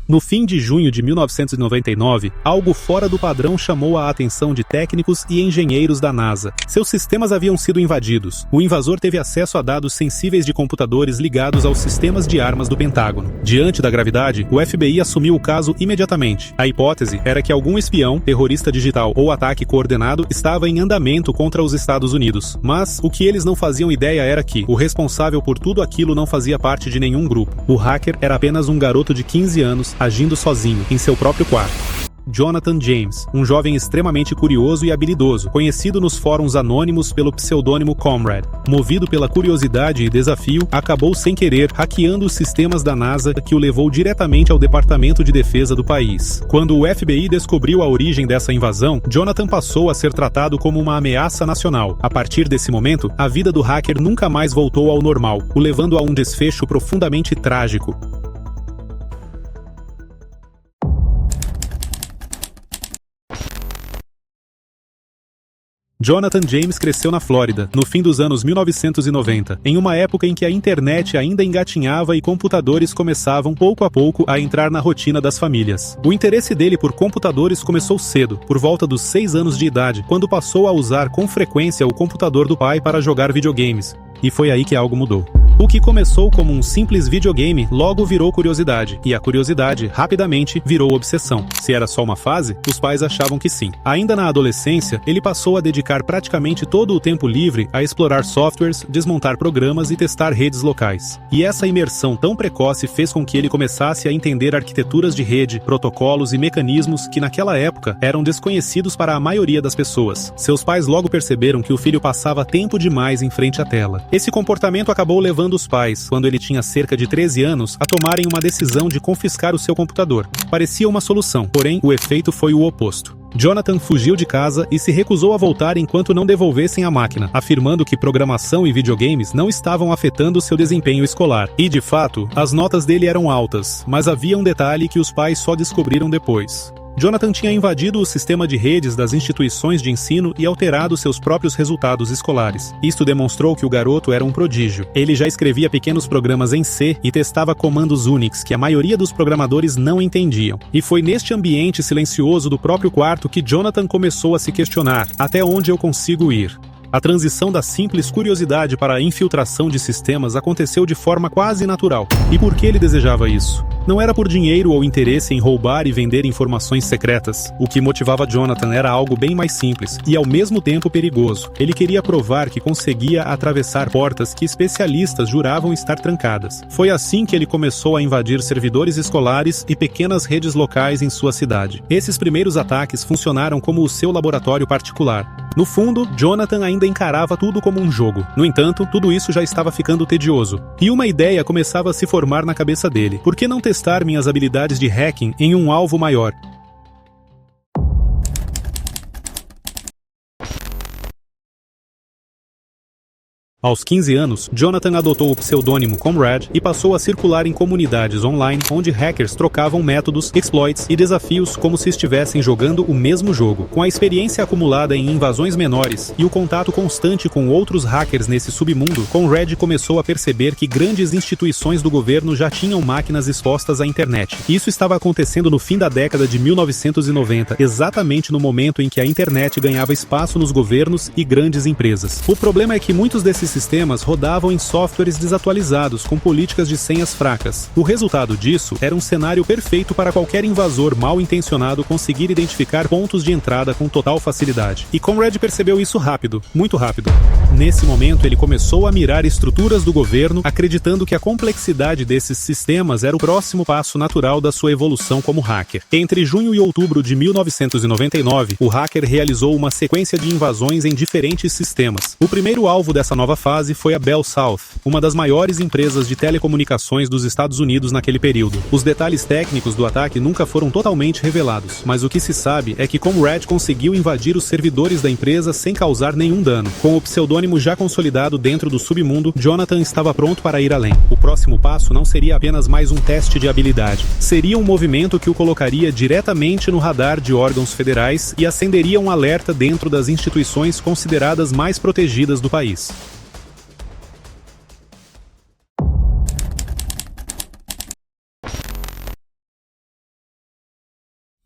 No fim de junho de 1999, algo fora do padrão chamou a atenção de técnicos e engenheiros da NASA. Seus sistemas haviam sido invadidos. O invasor teve acesso a dados sensíveis de computadores ligados aos sistemas de armas do Pentágono. Diante da gravidade, o FBI assumiu o caso imediatamente. A hipótese era que algum espião, terrorista digital ou ataque coordenado estava em andamento contra os Estados Unidos. Mas o que eles não faziam ideia era que o responsável por tudo aquilo não fazia parte de nenhum grupo. O hacker era apenas um garoto de 15 anos, agindo sozinho, em seu próprio quarto. Jonathan James, um jovem extremamente curioso e habilidoso, conhecido nos fóruns anônimos pelo pseudônimo Comrade. Movido pela curiosidade e desafio, acabou sem querer hackeando os sistemas da NASA, que o levou diretamente ao Departamento de Defesa do país. Quando o FBI descobriu a origem dessa invasão, Jonathan passou a ser tratado como uma ameaça nacional. A partir desse momento, a vida do hacker nunca mais voltou ao normal, o levando a um desfecho profundamente trágico. Jonathan James cresceu na Flórida, no fim dos anos 1990, em uma época em que a internet ainda engatinhava e computadores começavam, pouco a pouco, a entrar na rotina das famílias. O interesse dele por computadores começou cedo, por volta dos 6 anos de idade, quando passou a usar com frequência o computador do pai para jogar videogames. E foi aí que algo mudou. O que começou como um simples videogame logo virou curiosidade, e a curiosidade rapidamente virou obsessão. Se era só uma fase, os pais achavam que sim. Ainda na adolescência, ele passou a dedicar praticamente todo o tempo livre a explorar softwares, desmontar programas e testar redes locais. E essa imersão tão precoce fez com que ele começasse a entender arquiteturas de rede, protocolos e mecanismos que naquela época eram desconhecidos para a maioria das pessoas. Seus pais logo perceberam que o filho passava tempo demais em frente à tela. Esse comportamento acabou levando os pais, quando ele tinha cerca de 13 anos, a tomarem uma decisão de confiscar o seu computador. Parecia uma solução, porém, o efeito foi o oposto. Jonathan fugiu de casa e se recusou a voltar enquanto não devolvessem a máquina, afirmando que programação e videogames não estavam afetando seu desempenho escolar. E, de fato, as notas dele eram altas, mas havia um detalhe que os pais só descobriram depois. Jonathan tinha invadido o sistema de redes das instituições de ensino e alterado seus próprios resultados escolares. Isto demonstrou que o garoto era um prodígio. Ele já escrevia pequenos programas em C e testava comandos Unix que a maioria dos programadores não entendiam. E foi neste ambiente silencioso do próprio quarto que Jonathan começou a se questionar: até onde eu consigo ir? A transição da simples curiosidade para a infiltração de sistemas aconteceu de forma quase natural. E por que ele desejava isso? Não era por dinheiro ou interesse em roubar e vender informações secretas. O que motivava Jonathan era algo bem mais simples e ao mesmo tempo perigoso. Ele queria provar que conseguia atravessar portas que especialistas juravam estar trancadas. Foi assim que ele começou a invadir servidores escolares e pequenas redes locais em sua cidade. Esses primeiros ataques funcionaram como o seu laboratório particular. No fundo, Jonathan ainda encarava tudo como um jogo. No entanto, tudo isso já estava ficando tedioso. E uma ideia começava a se formar na cabeça dele. Por que não testar minhas habilidades de hacking em um alvo maior? Aos 15 anos, Jonathan adotou o pseudônimo Comrade e passou a circular em comunidades online onde hackers trocavam métodos, exploits e desafios como se estivessem jogando o mesmo jogo. Com a experiência acumulada em invasões menores e o contato constante com outros hackers nesse submundo, Comrade começou a perceber que grandes instituições do governo já tinham máquinas expostas à internet. Isso estava acontecendo no fim da década de 1990, exatamente no momento em que a internet ganhava espaço nos governos e grandes empresas. O problema é que muitos desses sistemas rodavam em softwares desatualizados, com políticas de senhas fracas. O resultado disso era um cenário perfeito para qualquer invasor mal intencionado conseguir identificar pontos de entrada com total facilidade. E Comrade percebeu isso rápido, muito rápido. Nesse momento, ele começou a mirar estruturas do governo, acreditando que a complexidade desses sistemas era o próximo passo natural da sua evolução como hacker. Entre junho e outubro de 1999, o hacker realizou uma sequência de invasões em diferentes sistemas. O primeiro alvo dessa nova fase foi a Bell South, uma das maiores empresas de telecomunicações dos Estados Unidos naquele período. Os detalhes técnicos do ataque nunca foram totalmente revelados, mas o que se sabe é que Comrade conseguiu invadir os servidores da empresa sem causar nenhum dano. Com o pseudônimo já consolidado dentro do submundo, Jonathan estava pronto para ir além. O próximo passo não seria apenas mais um teste de habilidade. Seria um movimento que o colocaria diretamente no radar de órgãos federais e acenderia um alerta dentro das instituições consideradas mais protegidas do país.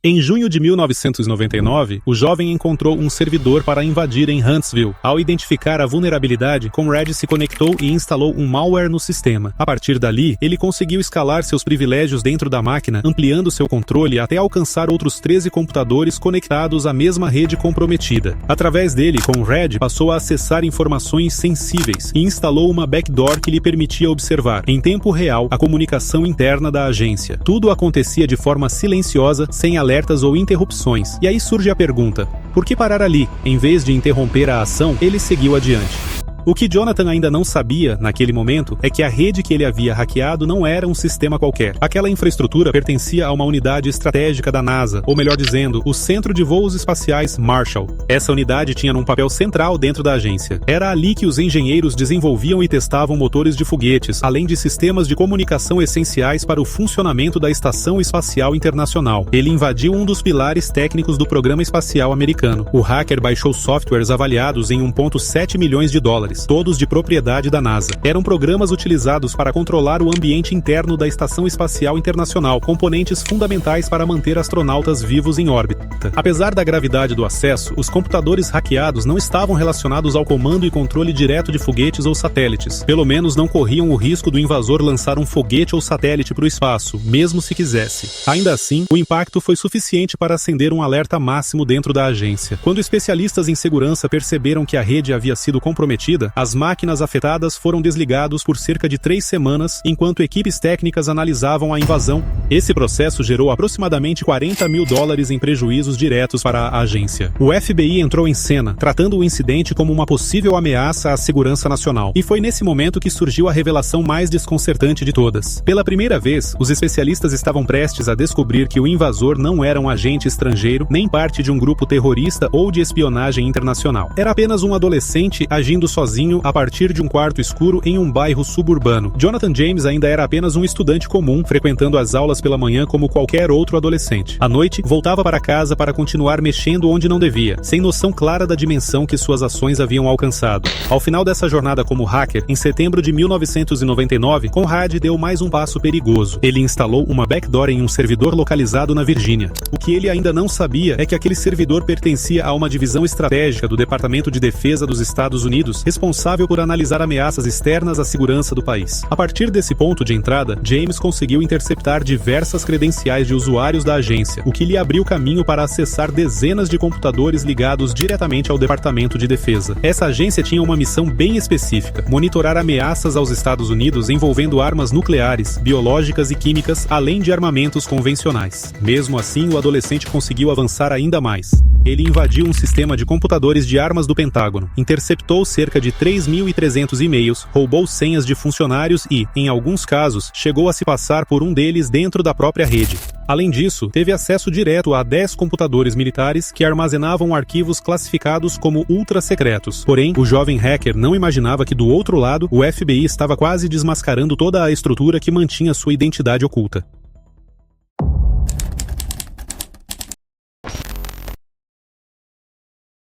Em junho de 1999, o jovem encontrou um servidor para invadir em Huntsville. Ao identificar a vulnerabilidade, Conrad se conectou e instalou um malware no sistema. A partir dali, ele conseguiu escalar seus privilégios dentro da máquina, ampliando seu controle até alcançar outros 13 computadores conectados à mesma rede comprometida. Através dele, Conrad passou a acessar informações sensíveis e instalou uma backdoor que lhe permitia observar, em tempo real, a comunicação interna da agência. Tudo acontecia de forma silenciosa, sem alertas ou interrupções. E aí surge a pergunta: por que parar ali? Em vez de interromper a ação, ele seguiu adiante. O que Jonathan ainda não sabia, naquele momento, é que a rede que ele havia hackeado não era um sistema qualquer. Aquela infraestrutura pertencia a uma unidade estratégica da NASA, ou melhor dizendo, o Centro de Voos Espaciais Marshall. Essa unidade tinha um papel central dentro da agência. Era ali que os engenheiros desenvolviam e testavam motores de foguetes, além de sistemas de comunicação essenciais para o funcionamento da Estação Espacial Internacional. Ele invadiu um dos pilares técnicos do programa espacial americano. O hacker baixou softwares avaliados em 1,7 milhões de dólares. Todos de propriedade da NASA. Eram programas utilizados para controlar o ambiente interno da Estação Espacial Internacional, componentes fundamentais para manter astronautas vivos em órbita. Apesar da gravidade do acesso, os computadores hackeados não estavam relacionados ao comando e controle direto de foguetes ou satélites. Pelo menos não corriam o risco do invasor lançar um foguete ou satélite para o espaço, mesmo se quisesse. Ainda assim, o impacto foi suficiente para acender um alerta máximo dentro da agência. Quando especialistas em segurança perceberam que a rede havia sido comprometida, as máquinas afetadas foram desligadas por cerca de 3 semanas, enquanto equipes técnicas analisavam a invasão. Esse processo gerou aproximadamente $40 mil em prejuízos diretos para a agência. O FBI entrou em cena, tratando o incidente como uma possível ameaça à segurança nacional. E foi nesse momento que surgiu a revelação mais desconcertante de todas. Pela primeira vez, os especialistas estavam prestes a descobrir que o invasor não era um agente estrangeiro, nem parte de um grupo terrorista ou de espionagem internacional. Era apenas um adolescente agindo sozinho a partir de um quarto escuro em um bairro suburbano. Jonathan James ainda era apenas um estudante comum, frequentando as aulas pela manhã como qualquer outro adolescente. À noite, voltava para casa para continuar mexendo onde não devia, sem noção clara da dimensão que suas ações haviam alcançado. Ao final dessa jornada como hacker, em setembro de 1999, Conrad deu mais um passo perigoso. Ele instalou uma backdoor em um servidor localizado na Virgínia. O que ele ainda não sabia é que aquele servidor pertencia a uma divisão estratégica do Departamento de Defesa dos Estados Unidos, responsável por analisar ameaças externas à segurança do país. A partir desse ponto de entrada, James conseguiu interceptar diversas credenciais de usuários da agência, o que lhe abriu caminho para acessar dezenas de computadores ligados diretamente ao Departamento de Defesa. Essa agência tinha uma missão bem específica: monitorar ameaças aos Estados Unidos envolvendo armas nucleares, biológicas e químicas, além de armamentos convencionais. Mesmo assim, o adolescente conseguiu avançar ainda mais. Ele invadiu um sistema de computadores de armas do Pentágono, interceptou cerca de 3.300 e-mails, roubou senhas de funcionários e, em alguns casos, chegou a se passar por um deles dentro da própria rede. Além disso, teve acesso direto a 10 computadores militares que armazenavam arquivos classificados como ultra-secretos. Porém, o jovem hacker não imaginava que do outro lado, o FBI estava quase desmascarando toda a estrutura que mantinha sua identidade oculta.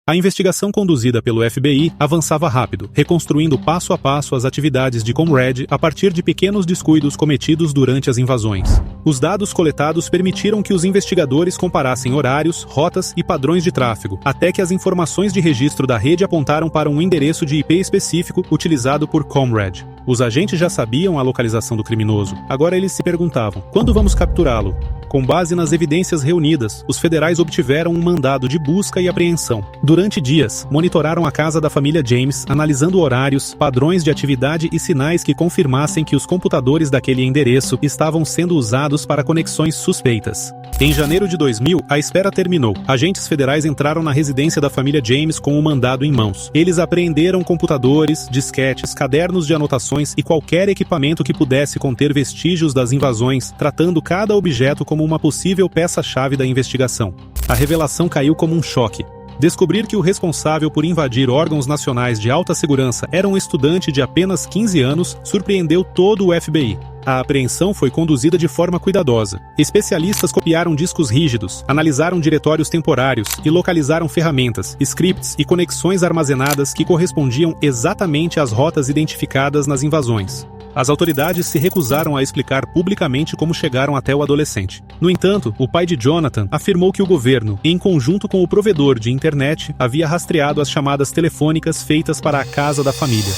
A investigação conduzida pelo FBI avançava rápido, reconstruindo passo a passo as atividades de Conrad a partir de pequenos descuidos cometidos durante as invasões. Os dados coletados permitiram que os investigadores comparassem horários, rotas e padrões de tráfego, até que as informações de registro da rede apontaram para um endereço de IP específico utilizado por Conrad. Os agentes já sabiam a localização do criminoso. Agora eles se perguntavam: quando vamos capturá-lo? Com base nas evidências reunidas, os federais obtiveram um mandado de busca e apreensão. Durante dias, monitoraram a casa da família James, analisando horários, padrões de atividade e sinais que confirmassem que os computadores daquele endereço estavam sendo usados para conexões suspeitas. Em janeiro de 2000, a espera terminou. Agentes federais entraram na residência da família James com o mandado em mãos. Eles apreenderam computadores, disquetes, cadernos de anotações e qualquer equipamento que pudesse conter vestígios das invasões, tratando cada objeto como uma possível peça-chave da investigação. A revelação caiu como um choque. Descobrir que o responsável por invadir órgãos nacionais de alta segurança era um estudante de apenas 15 anos surpreendeu todo o FBI. A apreensão foi conduzida de forma cuidadosa. Especialistas copiaram discos rígidos, analisaram diretórios temporários e localizaram ferramentas, scripts e conexões armazenadas que correspondiam exatamente às rotas identificadas nas invasões. As autoridades se recusaram a explicar publicamente como chegaram até o adolescente. No entanto, o pai de Jonathan afirmou que o governo, em conjunto com o provedor de internet, havia rastreado as chamadas telefônicas feitas para a casa da família.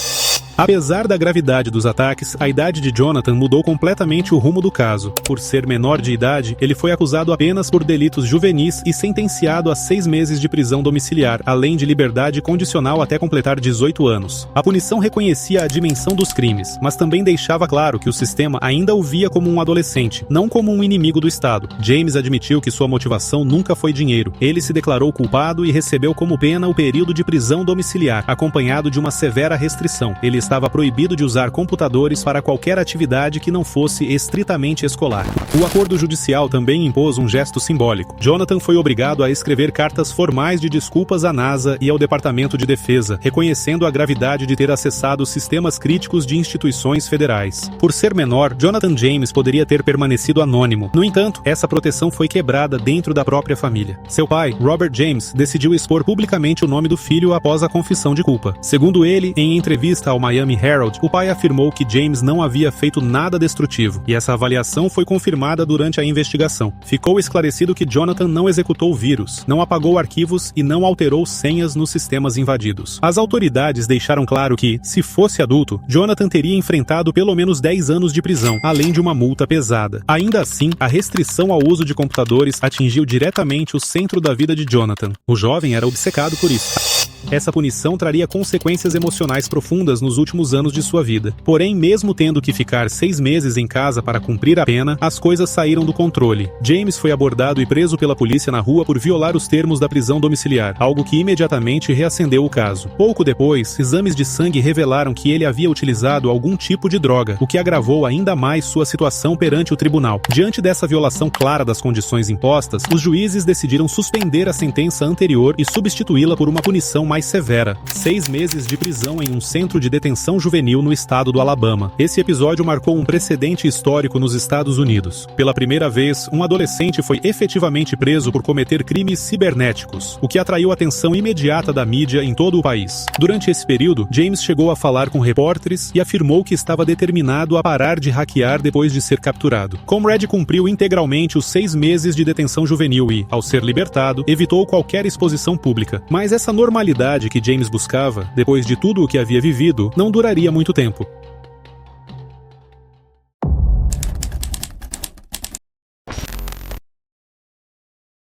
Apesar da gravidade dos ataques, a idade de Jonathan mudou completamente o rumo do caso. Por ser menor de idade, ele foi acusado apenas por delitos juvenis e sentenciado a 6 meses de prisão domiciliar, além de liberdade condicional até completar 18 anos. A punição reconhecia a dimensão dos crimes, mas também deixava claro que o sistema ainda o via como um adolescente, não como um inimigo do Estado. James admitiu que sua motivação nunca foi dinheiro. Ele se declarou culpado e recebeu como pena o período de prisão domiciliar, acompanhado de uma severa restrição. Ele estava proibido de usar computadores para qualquer atividade que não fosse estritamente escolar. O acordo judicial também impôs um gesto simbólico. Jonathan foi obrigado a escrever cartas formais de desculpas à NASA e ao Departamento de Defesa, reconhecendo a gravidade de ter acessado sistemas críticos de instituições federais. Por ser menor, Jonathan James poderia ter permanecido anônimo. No entanto, essa proteção foi quebrada dentro da própria família. Seu pai, Robert James, decidiu expor publicamente o nome do filho após a confissão de culpa. Segundo ele, em entrevista ao Miami Herald, o pai afirmou que James não havia feito nada destrutivo, e essa avaliação foi confirmada durante a investigação. Ficou esclarecido que Jonathan não executou o vírus, não apagou arquivos e não alterou senhas nos sistemas invadidos. As autoridades deixaram claro que, se fosse adulto, Jonathan teria enfrentado pelo menos 10 anos de prisão, além de uma multa pesada. Ainda assim, a restrição ao uso de computadores atingiu diretamente o centro da vida de Jonathan. O jovem era obcecado por isso. Essa punição traria consequências emocionais profundas nos últimos anos de sua vida. Porém, mesmo tendo que ficar 6 meses em casa para cumprir a pena, as coisas saíram do controle. James foi abordado e preso pela polícia na rua por violar os termos da prisão domiciliar, algo que imediatamente reacendeu o caso. Pouco depois, exames de sangue revelaram que ele havia utilizado algum tipo de droga, o que agravou ainda mais sua situação perante o tribunal. Diante dessa violação clara das condições impostas, os juízes decidiram suspender a sentença anterior e substituí-la por uma punição mais severa: 6 meses de prisão em um centro de detenção juvenil no estado do Alabama. Esse episódio marcou um precedente histórico nos Estados Unidos. Pela primeira vez, um adolescente foi efetivamente preso por cometer crimes cibernéticos, o que atraiu a atenção imediata da mídia em todo o país. Durante esse período, James chegou a falar com repórteres e afirmou que estava determinado a parar de hackear depois de ser capturado. Comrade cumpriu integralmente os 6 meses de detenção juvenil e, ao ser libertado, evitou qualquer exposição pública. Mas essa normalidade que James buscava, depois de tudo o que havia vivido, não duraria muito tempo.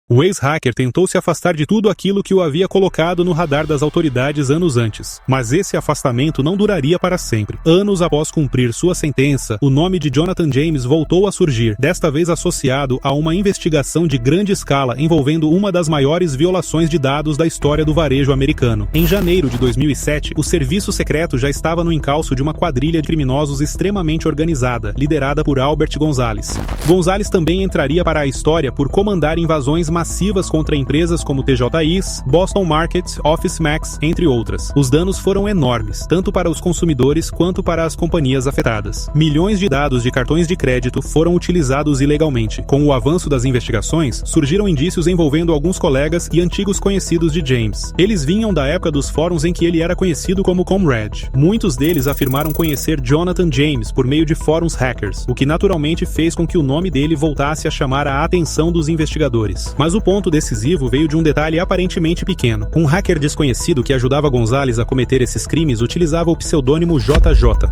O ex-hacker tentou se afastar de tudo aquilo que o havia colocado no radar das autoridades anos antes. Mas esse afastamento não duraria para sempre. Anos após cumprir sua sentença, o nome de Jonathan James voltou a surgir, desta vez associado a uma investigação de grande escala envolvendo uma das maiores violações de dados da história do varejo americano. Em janeiro de 2007, o serviço secreto já estava no encalço de uma quadrilha de criminosos extremamente organizada, liderada por Albert Gonzalez. Gonzalez também entraria para a história por comandar invasões massivas contra empresas como TJX, Boston Market, Office Max, entre outras. Os danos foram enormes, tanto para os consumidores quanto para as companhias afetadas. Milhões de dados de cartões de crédito foram utilizados ilegalmente. Com o avanço das investigações, surgiram indícios envolvendo alguns colegas e antigos conhecidos de James. Eles vinham da época dos fóruns em que ele era conhecido como Comrade. Muitos deles afirmaram conhecer Jonathan James por meio de fóruns hackers, o que naturalmente fez com que o nome dele voltasse a chamar a atenção dos investigadores. Mas o ponto decisivo veio de um detalhe aparentemente pequeno. Um hacker desconhecido que ajudava Gonzalez a cometer esses crimes utilizava o pseudônimo JJ.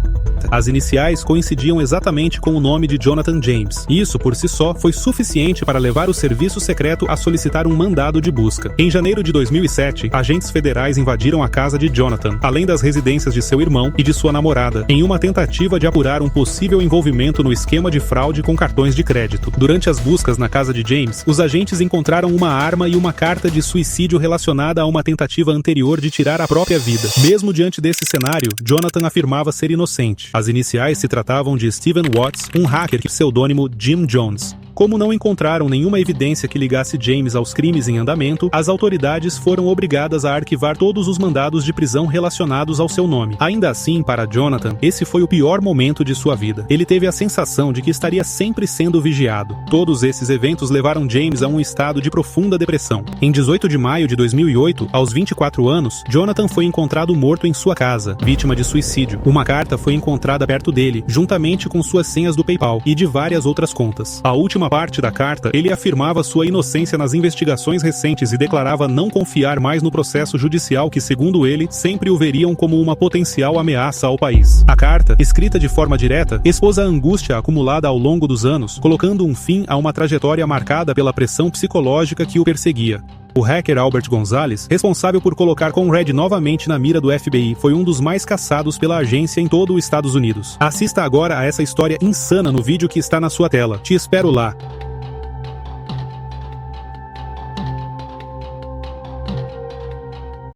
As iniciais coincidiam exatamente com o nome de Jonathan James. Isso, por si só, foi suficiente para levar o serviço secreto a solicitar um mandado de busca. Em janeiro de 2007, agentes federais invadiram a casa de Jonathan, além das residências de seu irmão e de sua namorada, em uma tentativa de apurar um possível envolvimento no esquema de fraude com cartões de crédito. Durante as buscas na casa de James, os agentes encontraram uma arma e uma carta de suicídio relacionada a uma tentativa anterior de tirar a própria vida. Mesmo diante desse cenário, Jonathan afirmava ser inocente. As iniciais se tratavam de Steven Watts, um hacker pseudônimo Jim Jones. Como não encontraram nenhuma evidência que ligasse James aos crimes em andamento, as autoridades foram obrigadas a arquivar todos os mandados de prisão relacionados ao seu nome. Ainda assim, para Jonathan, esse foi o pior momento de sua vida. Ele teve a sensação de que estaria sempre sendo vigiado. Todos esses eventos levaram James a um estado de profunda depressão. Em 18 de maio de 2008, aos 24 anos, Jonathan foi encontrado morto em sua casa, vítima de suicídio. Uma carta foi encontrada perto dele, juntamente com suas senhas do PayPal e de várias outras contas. A última parte da carta, ele afirmava sua inocência nas investigações recentes e declarava não confiar mais no processo judicial que, segundo ele, sempre o veriam como uma potencial ameaça ao país. A carta, escrita de forma direta, expôs a angústia acumulada ao longo dos anos, colocando um fim a uma trajetória marcada pela pressão psicológica que o perseguia. O hacker Albert Gonzalez, responsável por colocar Conrad novamente na mira do FBI, foi um dos mais caçados pela agência em todo os Estados Unidos. Assista agora a essa história insana no vídeo que está na sua tela. Te espero lá.